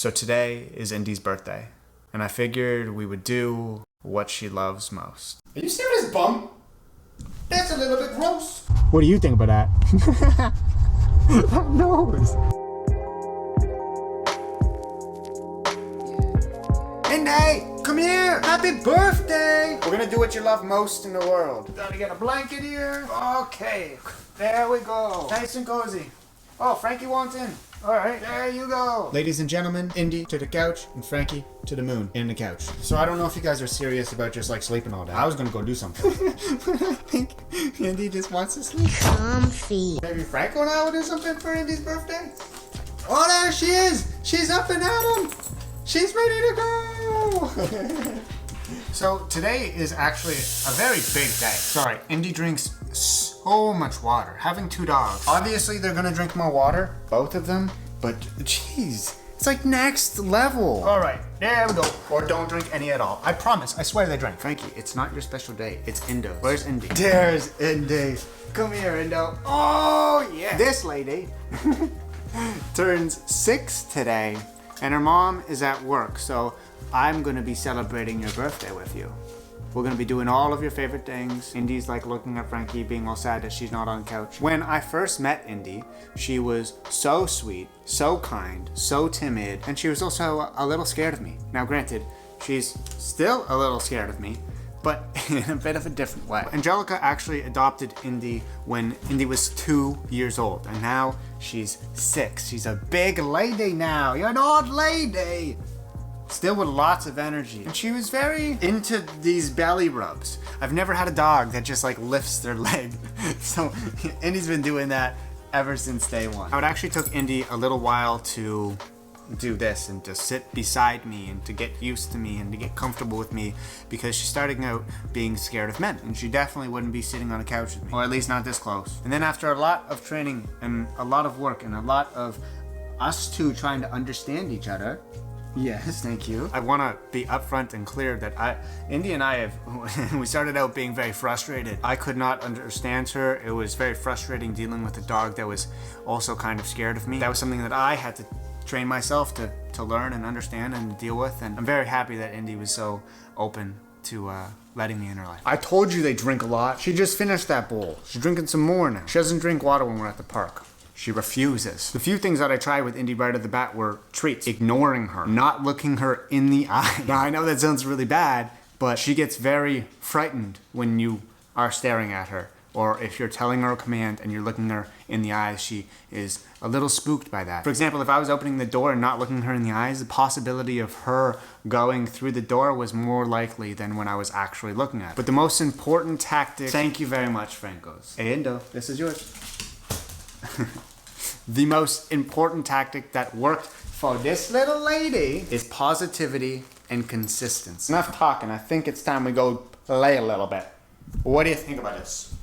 So today is Indy's birthday, and I figured we would do what she loves most. Are you serious, bum? That's a little bit gross. What do you think about that? That nose. Indy, come here. Happy birthday. We're gonna do what you love most in the world. Gotta get a blanket here. Okay. There we go. Nice and cozy. Oh, Frankie wants in. All right, there you go. Ladies and gentlemen, Indy to the couch and Frankie to the moon in the couch. So I don't know if you guys are serious about just like sleeping all day. I was gonna go do something. But I think Indy just wants to sleep. Comfy. Maybe Franco and I will do something for Indy's birthday? Oh, there she is. She's up and at 'em. She's ready to go. So today is actually a very big day. Sorry, Indy drinks so much water. Having two dogs. Obviously, they're gonna drink more water, both of them. But jeez, it's like next level. All right, there we go. Or don't drink any at all. I promise. I swear they drink. Frankie, it's not your special day. It's Indo's. Where's Indy? There's Indy. Come here, Indo. Oh, yeah. This lady turns 6 today, and her mom is at work. So I'm gonna be celebrating your birthday with you. We're gonna be doing all of your favorite things. Indy's like looking at Frankie, being all sad that she's not on the couch. When I first met Indy, she was so sweet, so kind, so timid, and she was also a little scared of me. Now granted, she's still a little scared of me, but in a bit of a different way. Angelica actually adopted Indy when Indy was 2 years old, and now she's 6. She's a big lady now. You're an old lady. Still with lots of energy. And she was very into these belly rubs. I've never had a dog that just like lifts their leg. So Indy's been doing that ever since day one. It actually took Indy a little while to do this and to sit beside me and to get used to me and to get comfortable with me, because she's starting out being scared of men, and she definitely wouldn't be sitting on a couch with me, or at least not this close. And then after a lot of training and a lot of work and a lot of us two trying to understand each other. Yes, thank you. I want to be upfront and clear that Indy and I we started out being very frustrated. I could not understand her. It was very frustrating dealing with a dog that was also kind of scared of me. That was something that I had to train myself to learn and understand and deal with. And I'm very happy that Indy was so open to letting me in her life. I told you they drink a lot. She just finished that bowl. She's drinking some more now. She doesn't drink water when we're at the park. She refuses. The few things that I tried with Indy right at the bat were treats. Ignoring her, not looking her in the eye. Now I know that sounds really bad, but she gets very frightened when you are staring at her. Or if you're telling her a command and you're looking her in the eyes, she is a little spooked by that. For example, if I was opening the door and not looking her in the eyes, the possibility of her going through the door was more likely than when I was actually looking at her. But the most important tactic... Thank you very much, Francos. Hey, Indo, this is yours. The most important tactic that worked for this little lady is positivity and consistency. Enough talking. I think it's time we go play a little bit. What do you think about this?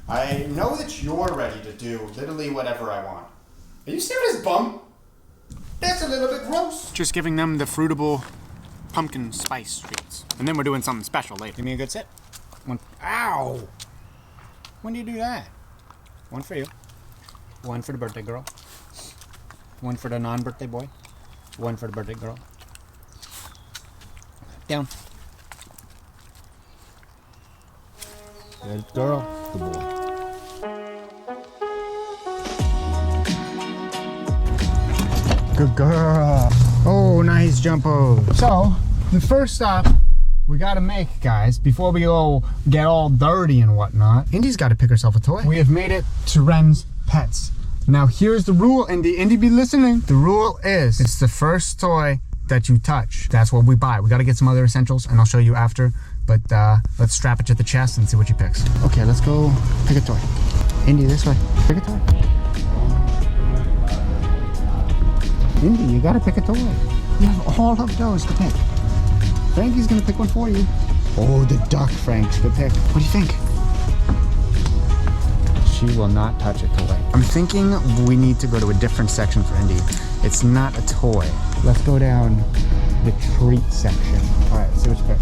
I know that you're ready to do literally whatever I want. Are you serious, bum? That's a little bit gross. Just giving them the fruitable pumpkin spice treats. And then we're doing something special later. Give me a good sit. One. Ow! When do you do that? One for you. One for the birthday girl. One for the non-birthday boy. One for the birthday girl. Down. Good girl. Good boy. Good girl. Oh, nice jumpo. So, the first stop we gotta make, guys, before we go get all dirty and whatnot, Indy's gotta pick herself a toy. We have made it to Ren's Pets. Now here's the rule, Indy. Indy, be listening. The rule is, it's the first toy that you touch. That's what we buy. We gotta get some other essentials, and I'll show you after. But let's strap it to the chest and see what she picks. Okay, let's go pick a toy. Indy, this way. Pick a toy. Indy, you gotta pick a toy. You have all of those to pick. Frankie's gonna pick one for you. Oh, the duck, Frank's good pick. What do you think? She will not touch a toy. I'm thinking we need to go to a different section for Indy. It's not a toy. Let's go down the treat section. All right, let's see what you pick.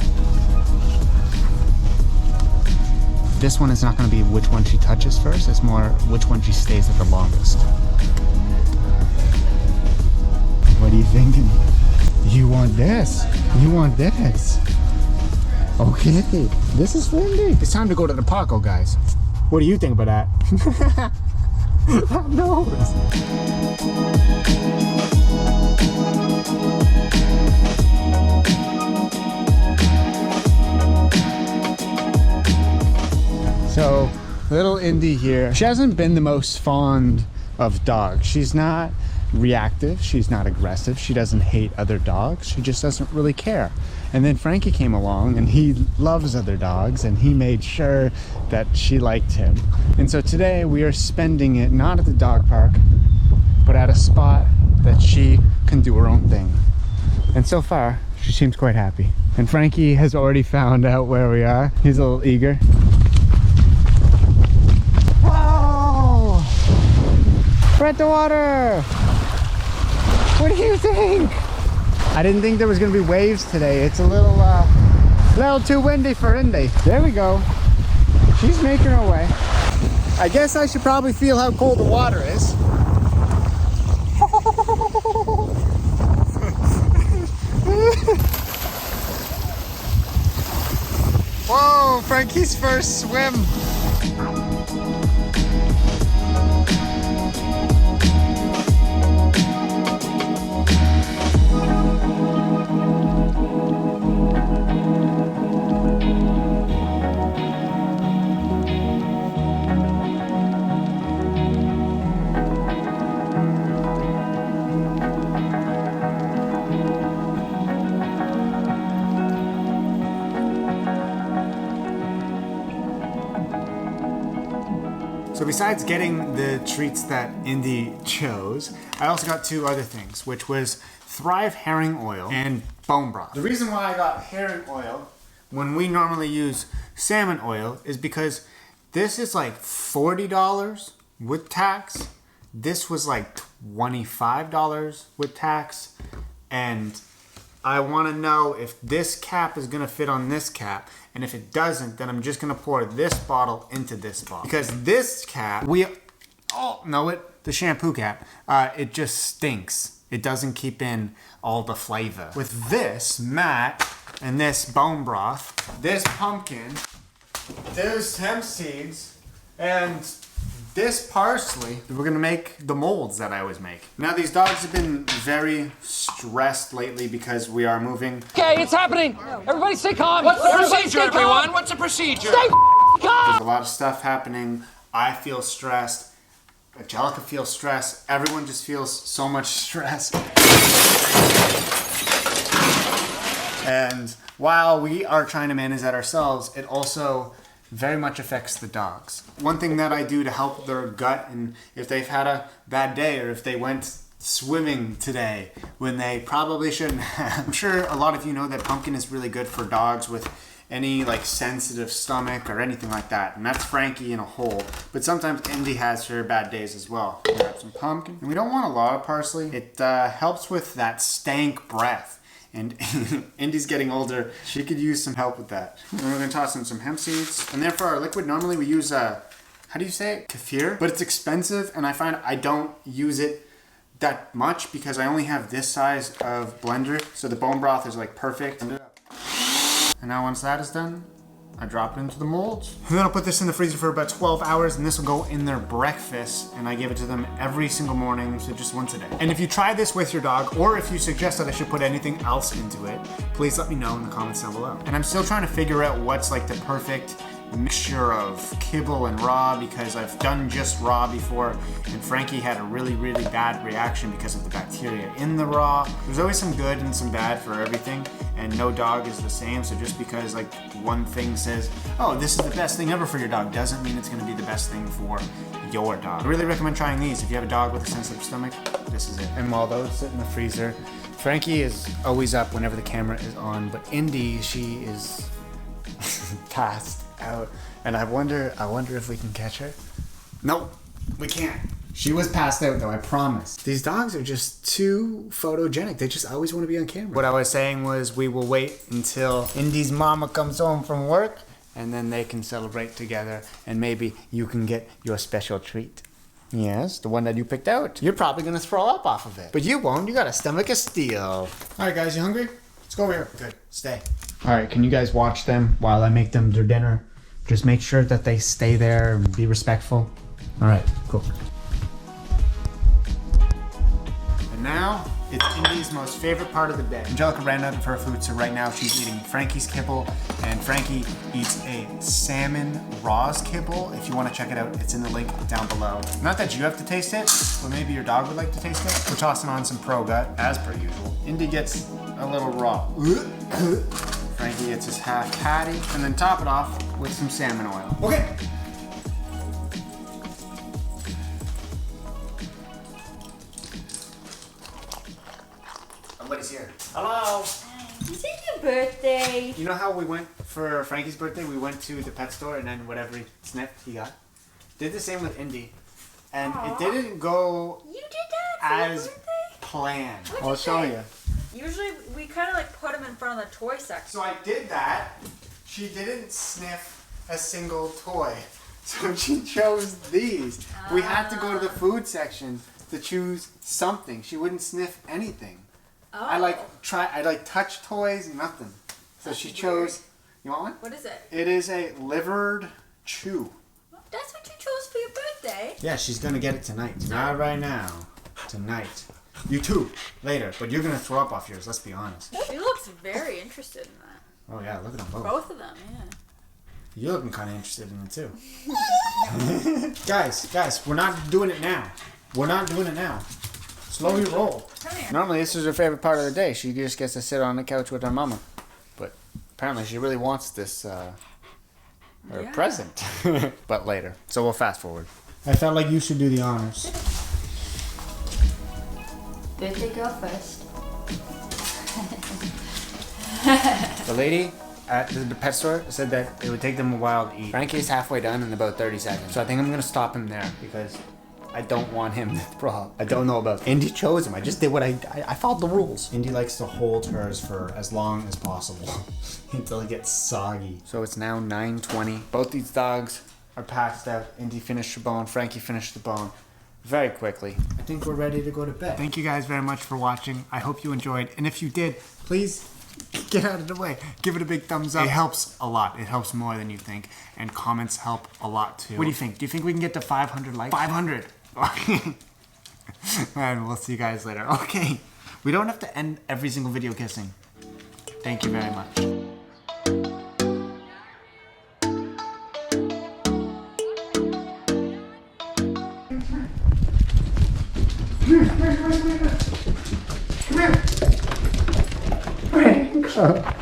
This one is not going to be which one she touches first. It's more which one she stays at the longest. What are you thinking? You want this. You want this. Okay, this is for Indy. It's time to go to the parko, guys. What do you think about that? That nose. So, little Indy here. She hasn't been the most fond of dogs. She's not reactive, she's not aggressive, she doesn't hate other dogs, she just doesn't really care. And then Frankie came along and he loves other dogs and he made sure that she liked him. And so today we are spending it not at the dog park, but at a spot that she can do her own thing. And so far, she seems quite happy. And Frankie has already found out where we are. He's a little eager. Whoa! We're at the water! What do you think? I didn't think there was gonna be waves today. It's a little too windy for Indy. There we go. She's making her way. I guess I should probably feel how cold the water is. Whoa, Frankie's first swim. So besides getting the treats that Indy chose, I also got two other things, which was Thrive herring oil and bone broth. The reason why I got herring oil when we normally use salmon oil is because this is like $40 with tax. This was like $25 with tax. And I want to know if this cap is going to fit on this cap. And if it doesn't, then I'm just gonna pour this bottle into this bottle. Because this cap, the shampoo cap, it just stinks. It doesn't keep in all the flavor. With this mat and this bone broth, this pumpkin, this hemp seeds, and this parsley, we're gonna make the molds that I always make. Now these dogs have been very stressed lately because we are moving. Okay, it's happening. Everybody stay calm. What's the procedure, everyone? What's the procedure? Stay calm. There's a lot of stuff happening. I feel stressed. Angelica feels stressed. Everyone just feels so much stress. And while we are trying to manage that ourselves, it also very much affects the dogs. One thing that I do to help their gut, and if they've had a bad day or if they went swimming today when they probably shouldn't have. I'm sure a lot of you know that pumpkin is really good for dogs with any like sensitive stomach or anything like that, and that's Frankie in a whole. But sometimes Indy has her bad days as well. Grab some pumpkin, and we don't want a lot of parsley. It helps with that stank breath. And Indy's getting older. She could use some help with that. And we're gonna toss in some hemp seeds. And then for our liquid, normally we use how do you say it? Kefir. But it's expensive, and I find I don't use it that much because I only have this size of blender. So the bone broth is like perfect. And now once that is done, I drop it into the molds. And then I'll put this in the freezer for about 12 hours, and this will go in their breakfast, and I give it to them every single morning, so just once a day. And if you try this with your dog, or if you suggest that I should put anything else into it, please let me know in the comments down below. And I'm still trying to figure out what's like the perfect mixture of kibble and raw, because I've done just raw before, and Frankie had a really, really bad reaction because of the bacteria in the raw. There's always some good and some bad for everything, and no dog is the same. So just because like one thing says, oh, this is the best thing ever for your dog, doesn't mean it's going to be the best thing for your dog. I really recommend trying these. If you have a dog with a sensitive stomach, this is it. And while those sit in the freezer, Frankie is always up whenever the camera is on, but Indy, she is passed out, and I wonder if we can catch her. Nope, we can't. She was passed out though, I promise. These dogs are just too photogenic. They just always want to be on camera. What I was saying was we will wait until Indy's mama comes home from work, and then they can celebrate together, and maybe you can get your special treat. Yes, the one that you picked out. You're probably gonna throw up off of it. But you won't, you got a stomach of steel. Alright guys, you hungry? Let's go over here. Good, stay. Alright, can you guys watch them while I make them their dinner? Just make sure that they stay there and be respectful. Alright, cool. And now, it's Indy's most favorite part of the day. Angelica ran out of her food, so right now she's eating Frankie's kibble, and Frankie eats a salmon Raws kibble. If you want to check it out, it's in the link down below. Not that you have to taste it, but maybe your dog would like to taste it. We're tossing on some Pro Gut, as per usual. Indy gets a little raw. Frankie gets his half patty, and then top it off with some salmon oil. Okay. Somebody's here. Hello. Is it your birthday? You know how we went for Frankie's birthday? We went to the pet store and then whatever he sniffed, he got. Did the same with Indy, and Aww. it didn't go You did that for as your birthday? planned. What'd I'll you show say? you. Usually we kind of like put them in front of the toy section. So I did that. She didn't sniff a single toy, so she chose these. We had to go to the food section to choose something. She wouldn't sniff anything. Oh. I like touch toys, nothing. So she chose. You want one? What is it? It is a livered chew. That's what you chose for your birthday. Yeah, she's gonna get it tonight. Not right now. Tonight. You too. Later. But you're gonna throw up off yours. Let's be honest. She looks very interested in that. Oh yeah, look at them both. Both of them, yeah. You're looking kind of interested in it too. Guys, we're not doing it now. We're not doing it now. Slowly roll. Come here. Normally this is her favorite part of the day. She just gets to sit on the couch with her mama. But apparently she really wants this her Yeah. present. But later. So we'll fast forward. I felt like you should do the honors. Birthday girl first. The lady at the pet store said that it would take them a while to eat. Frankie's halfway done in about 30 seconds. So I think I'm gonna stop him there because I don't want him to throw up. I don't know about Indy chose him. I just did what I followed the rules. Indy likes to hold hers for as long as possible until it gets soggy. So it's now 9:20. Both these dogs are passed out. Indy finished the bone. Frankie finished the bone very quickly. I think we're ready to go to bed. Thank you guys very much for watching. I hope you enjoyed. And if you did, please get out of the way. Give it a big thumbs up. It helps a lot. It helps more than you think. And comments help a lot too. What do you think? Do you think we can get to 500 likes? 500! And we'll see you guys later. Okay. We don't have to end every single video kissing. Thank you very much. Come here. Frank.